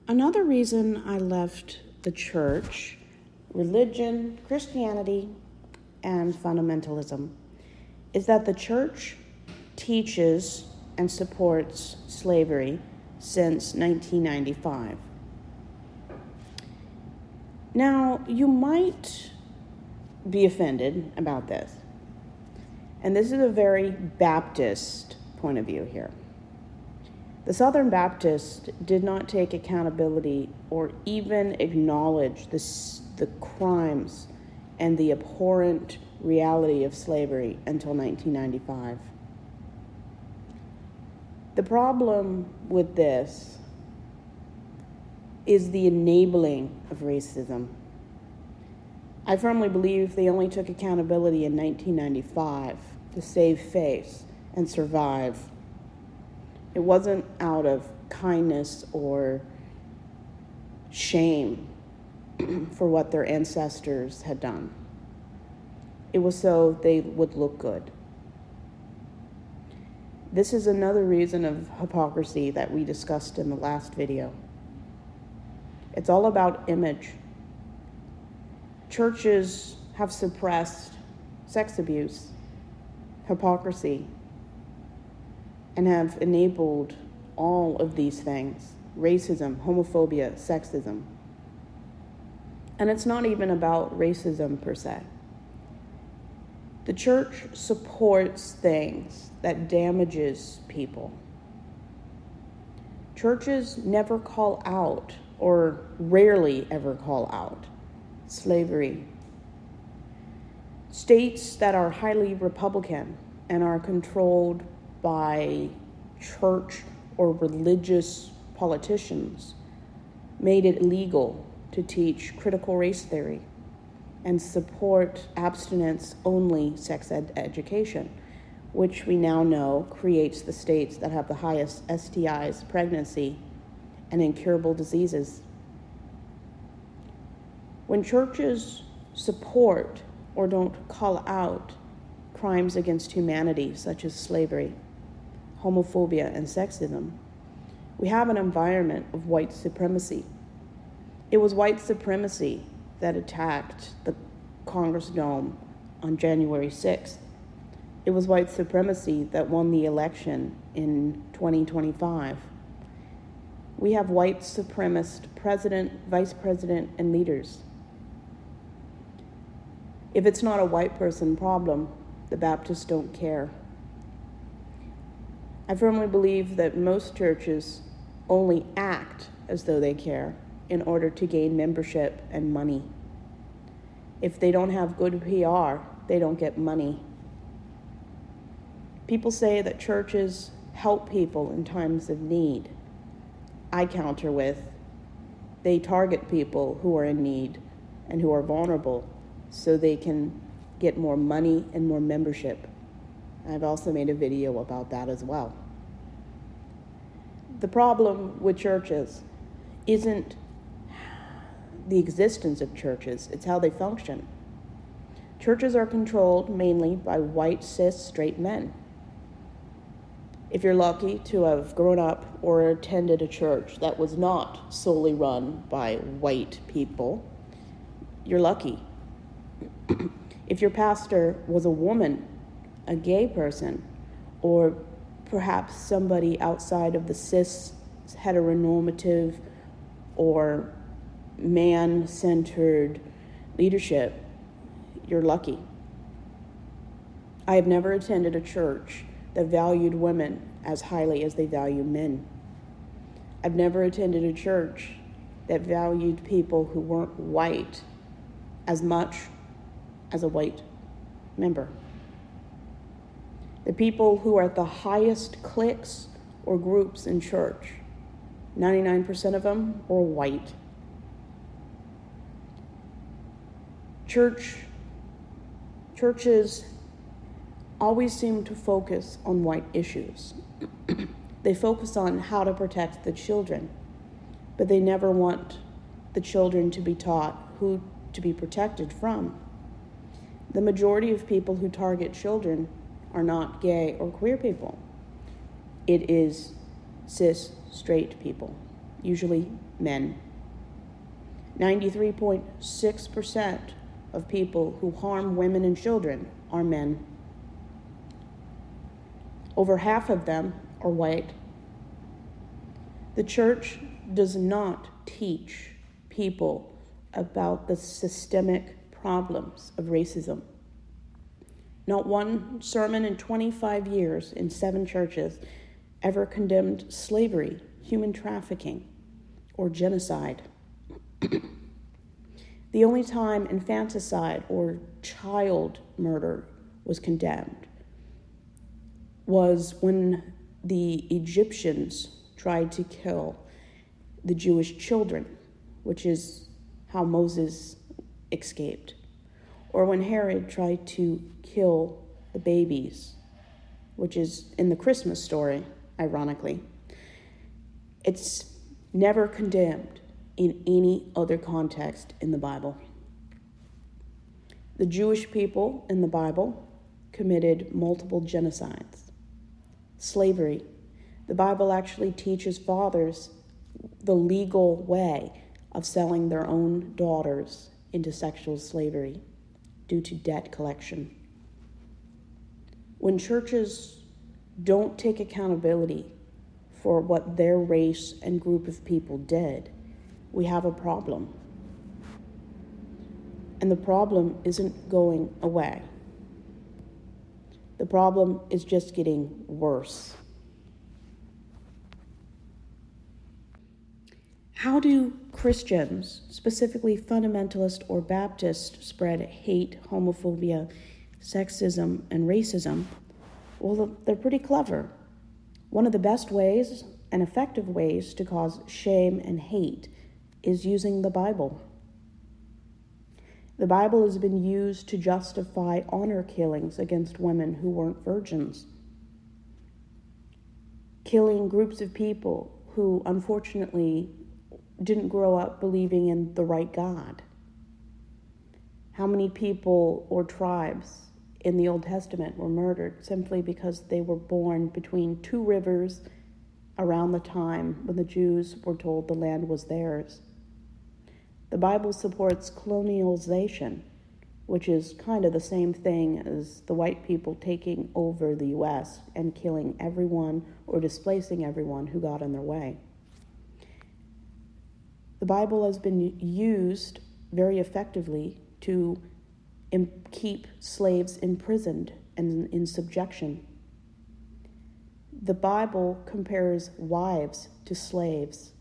Another reason I left the church, religion, Christianity, and fundamentalism, is that the church teaches and supports slavery since 1995. Now, you might be offended about this, and this is a very Baptist point of view here. The Southern Baptists did not take accountability or even acknowledge the crimes and the abhorrent reality of slavery until 1995. The problem with this is the enabling of racism. I firmly believe they only took accountability in 1995 to save face and survive. It wasn't out of kindness or shame for what their ancestors had done. It was so they would look good. This is another reason of hypocrisy that we discussed in the last video. It's all about image. Churches have suppressed sex abuse, hypocrisy, and have enabled all of these things: racism, homophobia, sexism. And it's not even about racism per se. The church supports things that damages people. Churches never call out, or rarely ever call out, slavery. States that are highly Republican and are controlled by church or religious politicians made it legal to teach critical race theory and support abstinence-only sex education, which we now know creates the states that have the highest STIs, pregnancy, and incurable diseases. When churches support or don't call out crimes against humanity, such as slavery, homophobia, and sexism, we have an environment of white supremacy. It was white supremacy that attacked the Congress Dome on January 6th. It was white supremacy that won the election in 2025. We have white supremacist president, vice president, and leaders. If it's not a white person problem, the Baptists don't care. I firmly believe that most churches only act as though they care in order to gain membership and money. If they don't have good PR, they don't get money. People say that churches help people in times of need. I counter with, they target people who are in need and who are vulnerable so they can get more money and more membership. I've also made a video about that as well. The problem with churches isn't the existence of churches, it's how they function. Churches are controlled mainly by white, cis, straight men. If you're lucky to have grown up or attended a church that was not solely run by white people, you're lucky. If your pastor was a woman, a gay person, or perhaps somebody outside of the cis, heteronormative, or man-centered leadership, you're lucky. I have never attended a church that valued women as highly as they value men. I've never attended a church that valued people who weren't white as much as a white member. The people who are at the highest cliques or groups in church, 99% of them are white. Churches always seem to focus on white issues. They focus on how to protect the children, but they never want the children to be taught who to be protected from. The majority of people who target children are not gay or queer people. It is cis, straight people. usually men. 93.6% of people who harm women and children are men. Over half of them are white. The church does not teach people about the systemic problems of racism. Not one sermon in 25 years in 7 churches ever condemned slavery, human trafficking, or genocide. The only time infanticide or child murder was condemned was when the Egyptians tried to kill the Jewish children, which is how Moses escaped, or when Herod tried to kill the babies, which is in the Christmas story, ironically. It's never condemned in any other context in the Bible. The Jewish people in the Bible committed multiple genocides. Slavery. The Bible actually teaches fathers the legal way of selling their own daughters into sexual slavery due to debt collection. When churches don't take accountability for what their race and group of people did, we have a problem. And the problem isn't going away. The problem is just getting worse. How do Christians, specifically fundamentalist or Baptist, spread hate, homophobia, sexism, and racism? Well, they're pretty clever. One of the best ways and effective ways to cause shame and hate is using the Bible. The Bible has been used to justify honor killings against women who weren't virgins, killing groups of people who unfortunately didn't grow up believing in the right God. How many people or tribes in the Old Testament were murdered simply because they were born between 2 rivers around the time when the Jews were told the land was theirs? The Bible supports colonialization, which is kind of the same thing as the white people taking over the U.S. and killing everyone or displacing everyone who got in their way. The Bible has been used very effectively to keep slaves imprisoned and in subjection. The Bible compares wives to slaves.